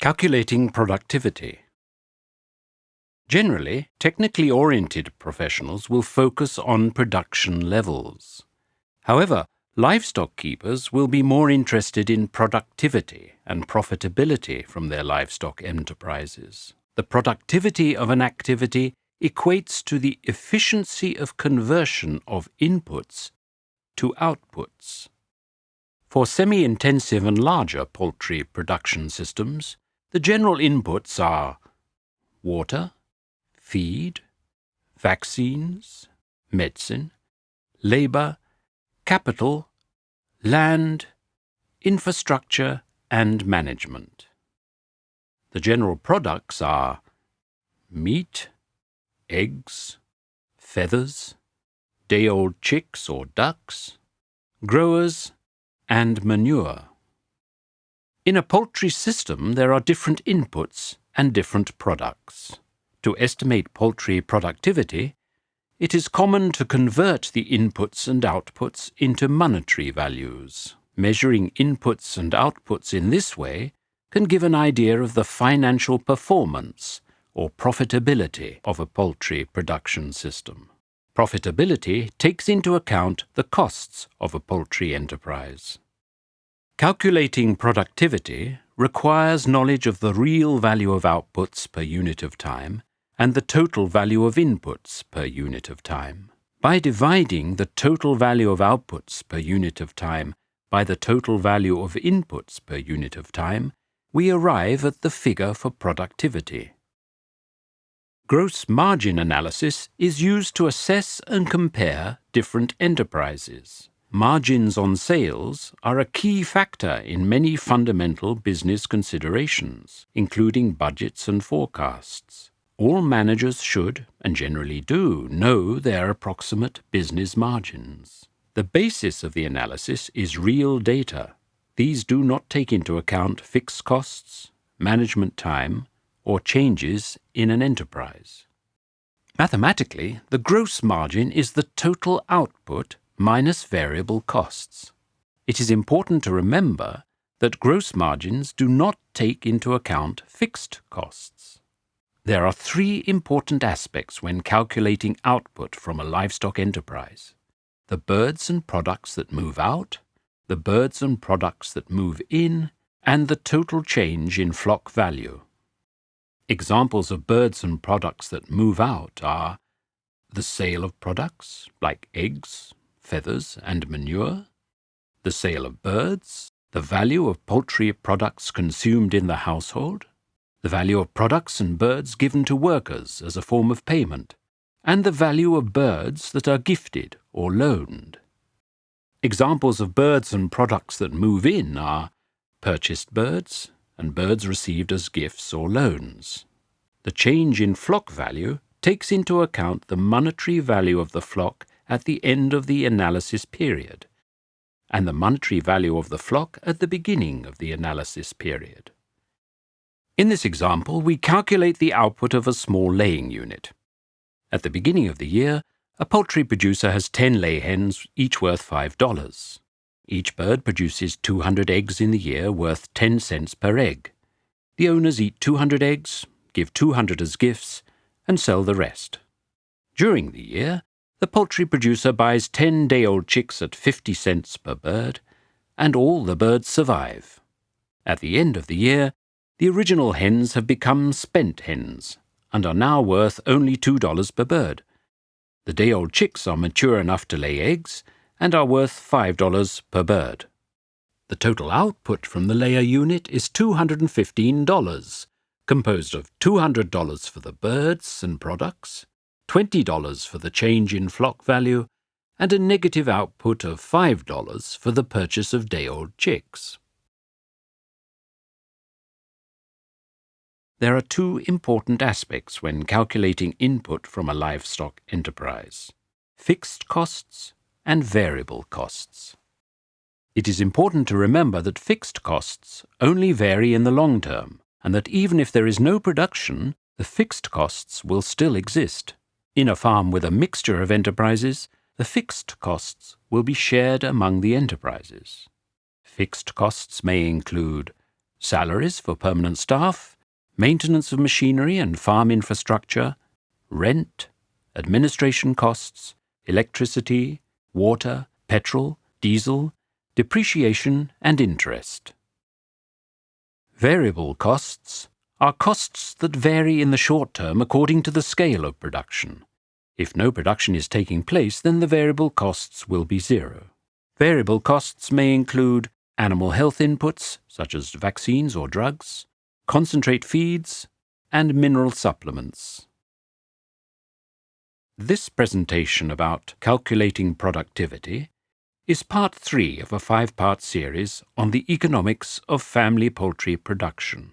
Calculating productivity. Generally, technically oriented professionals will focus on production levels. However, livestock keepers will be more interested in productivity and profitability from their livestock enterprises. The productivity of an activity equates to the efficiency of conversion of inputs to outputs. For semi-intensive and larger poultry production systems, the general inputs are water, feed, vaccines, medicine, labor, capital, land, infrastructure, and management. The general products are meat, eggs, feathers, day-old chicks or ducks, growers, and manure. In a poultry system, there are different inputs and different products. To estimate poultry productivity, it is common to convert the inputs and outputs into monetary values. Measuring inputs and outputs in this way can give an idea of the financial performance or profitability of a poultry production system. Profitability takes into account the costs of a poultry enterprise. Calculating productivity requires knowledge of the real value of outputs per unit of time and the total value of inputs per unit of time. By dividing the total value of outputs per unit of time by the total value of inputs per unit of time, we arrive at the figure for productivity. Gross margin analysis is used to assess and compare different enterprises. Margins on sales are a key factor in many fundamental business considerations, including budgets and forecasts. All managers should, and generally do, know their approximate business margins. The basis of the analysis is real data. These do not take into account fixed costs, management time, or changes in an enterprise. Mathematically, the gross margin is the total output minus variable costs. It is important to remember that gross margins do not take into account fixed costs. There are three important aspects when calculating output from a livestock enterprise: the birds and products that move out, the birds and products that move in, and the total change in flock value. Examples of birds and products that move out are the sale of products like eggs, feathers, and manure, the sale of birds, the value of poultry products consumed in the household, the value of products and birds given to workers as a form of payment, and the value of birds that are gifted or loaned. Examples of birds and products that move in are purchased birds and birds received as gifts or loans. The change in flock value takes into account the monetary value of the flock at the end of the analysis period, and the monetary value of the flock at the beginning of the analysis period. In this example, we calculate the output of a small laying unit. At the beginning of the year, a poultry producer has 10 lay hens, each worth $5. Each bird produces 200 eggs in the year, worth 10 cents per egg. The owners eat 200 eggs, give 200 as gifts, and sell the rest. During the year, the poultry producer buys 10 day-old chicks at 50 cents per bird, and all the birds survive. At the end of the year, the original hens have become spent hens, and are now worth only $2 per bird. The day-old chicks are mature enough to lay eggs, and are worth $5 per bird. The total output from the layer unit is $215, composed of $200 for the birds and products, $20 for the change in flock value, and a negative output of $5 for the purchase of day-old chicks. There are two important aspects when calculating input from a livestock enterprise: fixed costs and variable costs. It is important to remember that fixed costs only vary in the long term, and that even if there is no production, the fixed costs will still exist. In a farm with a mixture of enterprises, the fixed costs will be shared among the enterprises. Fixed costs may include salaries for permanent staff, maintenance of machinery and farm infrastructure, rent, administration costs, electricity, water, petrol, diesel, depreciation and interest. Variable costs are costs that vary in the short term according to the scale of production. If no production is taking place, then the variable costs will be zero. Variable costs may include animal health inputs, such as vaccines or drugs, concentrate feeds, and mineral supplements. This presentation about calculating productivity is part 3 of a 5-part series on the economics of family poultry production.